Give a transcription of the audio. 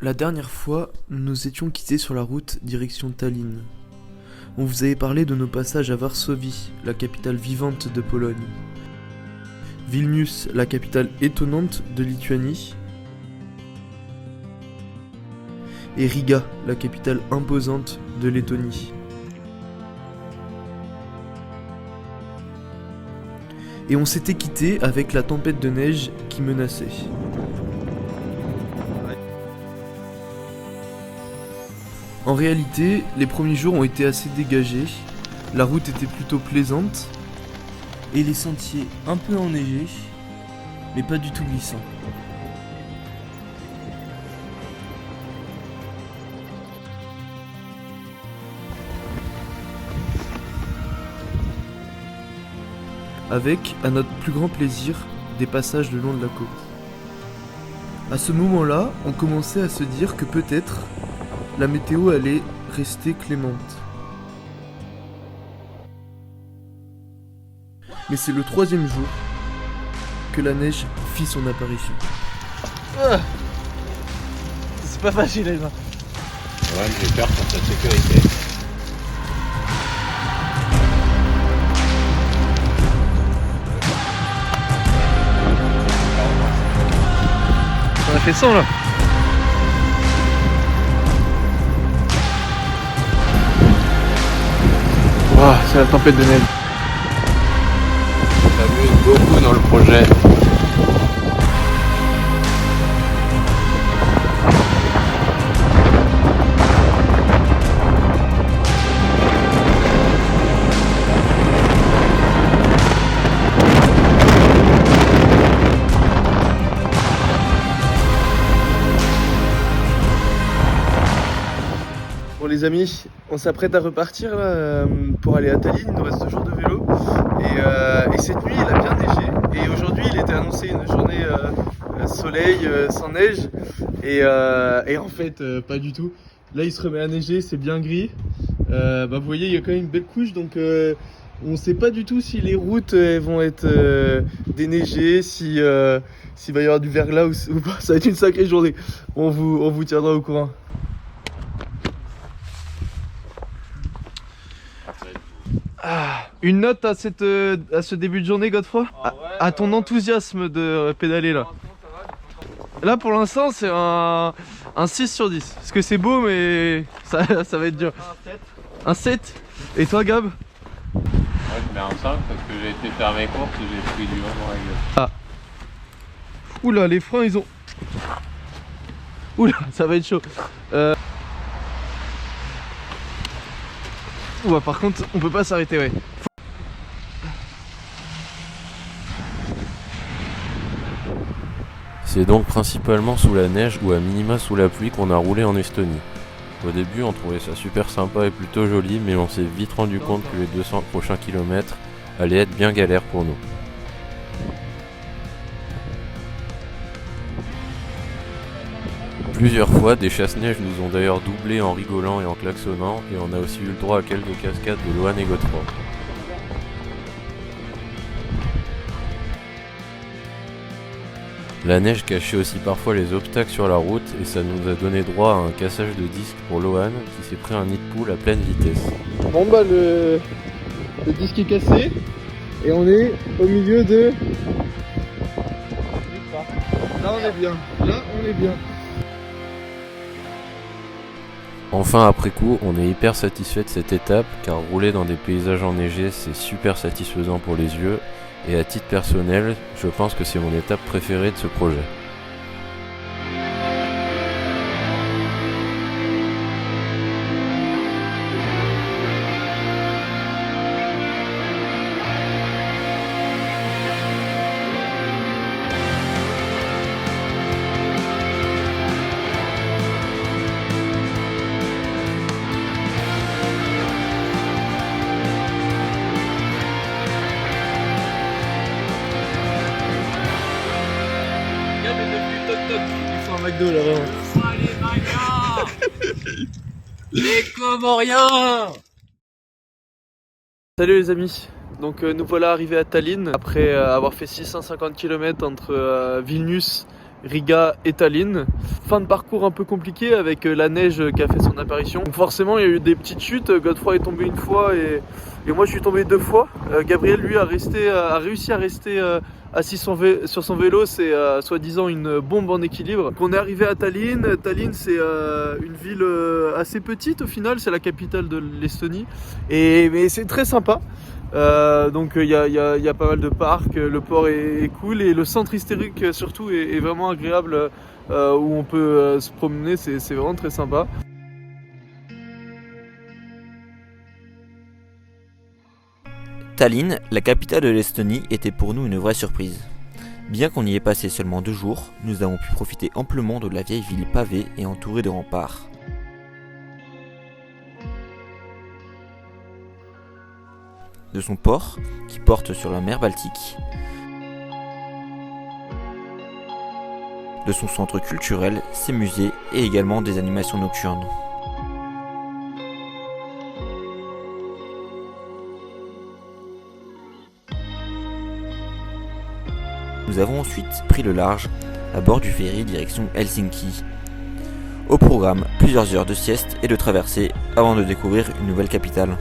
La dernière fois, nous nous étions quittés sur la route direction Tallinn. On vous avait parlé de nos passages à Varsovie, la capitale vivante de Pologne, Vilnius, la capitale étonnante de Lituanie, et Riga, la capitale imposante de Lettonie. Et on s'était quitté avec la tempête de neige qui menaçait. En réalité, les premiers jours ont été assez dégagés, la route était plutôt plaisante, et les sentiers un peu enneigés, mais pas du tout glissants. Avec, à notre plus grand plaisir, des passages le long de la côte. À ce moment-là, on commençait à se dire que peut-être la météo allait rester clémente. Mais c'est le troisième jour que la neige fit son apparition. C'est pas facile, les gars. Ouais, j'ai peur pour ta sécurité. On a fait 100 là. Waouh, c'est la tempête de neige. On s'amuse beaucoup dans le projet. Bon les amis, on s'apprête à repartir là, pour aller à Tallinn, il nous reste 2 jours de vélo et cette nuit il a bien neigé et aujourd'hui il était annoncé une journée soleil sans neige et en fait pas du tout. Là il se remet à neiger, c'est bien gris, vous voyez il y a quand même une belle couche donc on sait pas du tout si les routes vont être déneigées, s'il va y avoir du verglas ou pas, ça va être une sacrée journée, on vous tiendra au courant. Une note à ce début de journée, Godefroy, à ton enthousiasme de pédaler là. Là pour l'instant c'est un 6 sur 10. Parce que c'est beau mais ça va être dur. Un 7. Et toi Gab? Moi je mets un 5 parce que j'ai été faire mes courses et j'ai pris du vent dans la gueule. Ah. Oula les freins ils ont... Oula ça va être chaud. Ouah par contre on peut pas s'arrêter ouais. C'est donc principalement sous la neige ou à minima sous la pluie qu'on a roulé en Estonie. Au début on trouvait ça super sympa et plutôt joli, mais on s'est vite rendu compte que les 200 prochains kilomètres allaient être bien galères pour nous. Plusieurs fois, des chasse-neige nous ont d'ailleurs doublés en rigolant et en klaxonnant, et on a aussi eu le droit à quelques cascades de Lohan et Godefroy. La neige cachait aussi parfois les obstacles sur la route et ça nous a donné droit à un cassage de disque pour Lohan qui s'est pris un nid de poule à pleine vitesse. Bon bah le disque est cassé et on est au milieu de... Là on est bien, là on est bien. Enfin après coup, on est hyper satisfait de cette étape car rouler dans des paysages enneigés c'est super satisfaisant pour les yeux et à titre personnel, je pense que c'est mon étape préférée de ce projet. Il faut un McDo là vraiment. Les Comoriens. Salut les amis, donc nous voilà arrivés à Tallinn après avoir fait 650 km entre Vilnius Riga et Tallinn. Fin de parcours un peu compliqué avec la neige qui a fait son apparition. Donc forcément il y a eu des petites chutes, Godefroy est tombé une fois et moi je suis tombé 2 fois. Gabriel lui a réussi à rester assis sur son vélo, c'est soi-disant une bombe en équilibre. Donc on est arrivé à Tallinn. Tallinn c'est une ville assez petite au final, c'est la capitale de l'Estonie mais c'est très sympa. Donc il y a pas mal de parcs, le port est cool et le centre historique surtout est vraiment agréable où on peut se promener, c'est vraiment très sympa. Tallinn, la capitale de l'Estonie, était pour nous une vraie surprise. Bien qu'on y ait passé seulement 2 jours, nous avons pu profiter amplement de la vieille ville pavée et entourée de remparts. De son port, qui porte sur la mer Baltique, de son centre culturel, ses musées et également des animations nocturnes. Nous avons ensuite pris le large à bord du ferry direction Helsinki. Au programme, plusieurs heures de sieste et de traversée avant de découvrir une nouvelle capitale.